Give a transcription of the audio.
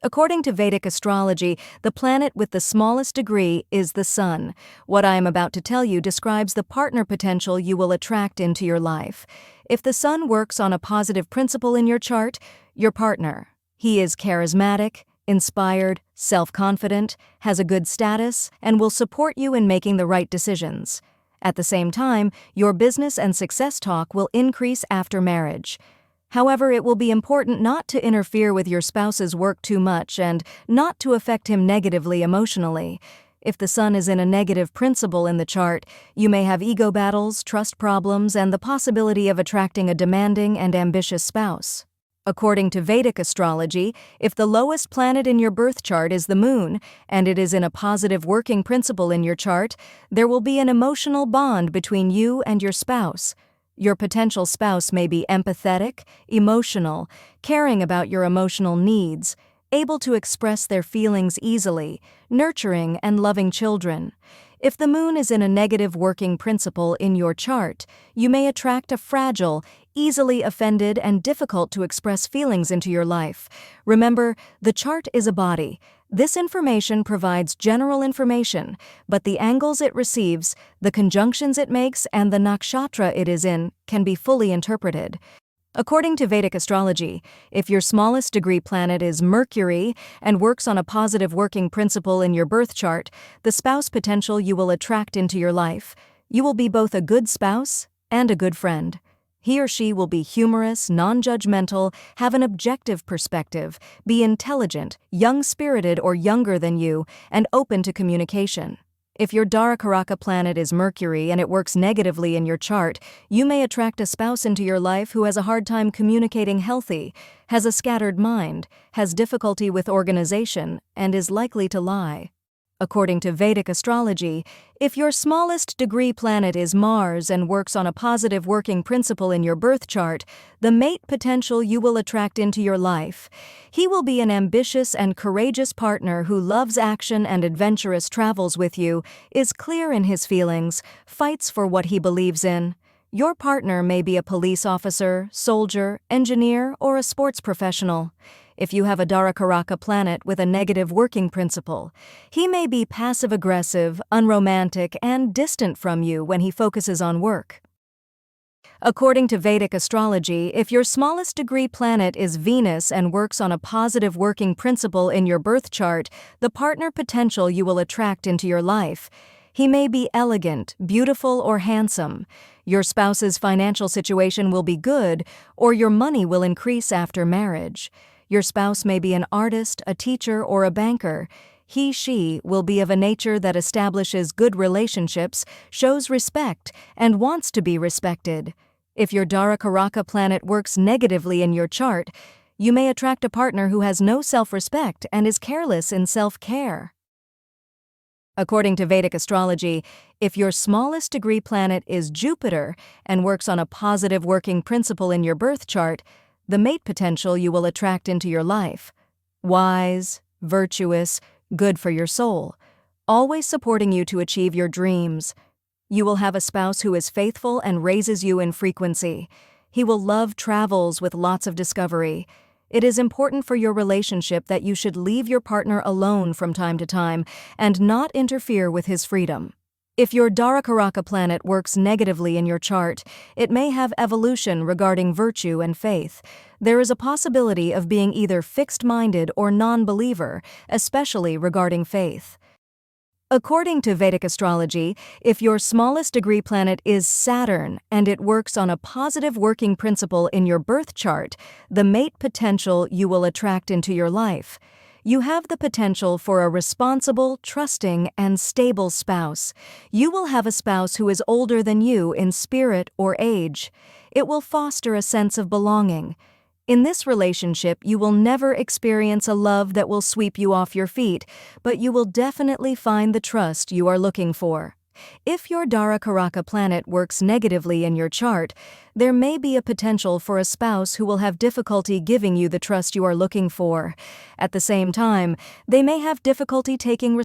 According to Vedic astrology, the planet with the smallest degree is the Sun. What I am about to tell you describes the partner potential you will attract into your life. If the Sun works on a positive principle in your chart, your partner. He is charismatic, inspired, self-confident, has a good status, and will support you in making the right decisions. At the same time, your business and success talk will increase after marriage. However, it will be important not to interfere with your spouse's work too much and not to affect him negatively emotionally. If the Sun is in a negative principle in the chart, you may have ego battles, trust problems, and the possibility of attracting a demanding and ambitious spouse. According to Vedic astrology, if the lowest planet in your birth chart is the Moon, and it is in a positive working principle in your chart, there will be an emotional bond between you and your spouse. Your potential spouse may be empathetic, emotional, caring about your emotional needs, able to express their feelings easily, nurturing and loving children. If the Moon is in a negative working principle in your chart, you may attract a fragile, easily offended, and difficult to express feelings into your life. Remember, the chart is a body. This information provides general information, but the angles it receives, the conjunctions it makes, and the nakshatra it is in can be fully interpreted. According to Vedic astrology, if your smallest degree planet is Mercury and works on a positive working principle in your birth chart, the spouse potential you will attract into your life. You will be both a good spouse and a good friend. He or she will be humorous, non-judgmental, have an objective perspective, be intelligent, young-spirited or younger than you, and open to communication. If your Darakaraka planet is Mercury and it works negatively in your chart, you may attract a spouse into your life who has a hard time communicating healthy, has a scattered mind, has difficulty with organization, and is likely to lie. According to Vedic astrology, if your smallest degree planet is Mars and works on a positive working principle in your birth chart, the mate potential you will attract into your life. He will be an ambitious and courageous partner who loves action and adventurous travels with you, is clear in his feelings, fights for what he believes in. Your partner may be a police officer, soldier, engineer, or a sports professional. If you have a Darakaraka planet with a negative working principle, he may be passive-aggressive, unromantic, and distant from you when he focuses on work. According to Vedic astrology, if your smallest degree planet is Venus and works on a positive working principle in your birth chart, the partner potential you will attract into your life. He may be elegant, beautiful, or handsome. Your spouse's financial situation will be good, or your money will increase after marriage. Your spouse may be an artist, a teacher, or a banker. He/she will be of a nature that establishes good relationships, shows respect, and wants to be respected. If your Darakaraka planet works negatively in your chart, you may attract a partner who has no self-respect and is careless in self-care. According to Vedic astrology, if your smallest degree planet is Jupiter and works on a positive working principle in your birth chart, the mate potential you will attract into your life. Wise, virtuous, good for your soul, always supporting you to achieve your dreams. You will have a spouse who is faithful and raises you in frequency. He will love travels with lots of discovery. It is important for your relationship that you should leave your partner alone from time to time and not interfere with his freedom. If your Darakaraka planet works negatively in your chart, it may have evolution regarding virtue and faith. There is a possibility of being either fixed-minded or non-believer, especially regarding faith. According to Vedic astrology, if your smallest degree planet is Saturn and it works on a positive working principle in your birth chart, the mate potential you will attract into your life. You have the potential for a responsible, trusting, and stable spouse. You will have a spouse who is older than you in spirit or age. It will foster a sense of belonging. In this relationship, you will never experience a love that will sweep you off your feet, but you will definitely find the trust you are looking for. If your Darakaraka planet works negatively in your chart, there may be a potential for a spouse who will have difficulty giving you the trust you are looking for. At the same time, they may have difficulty taking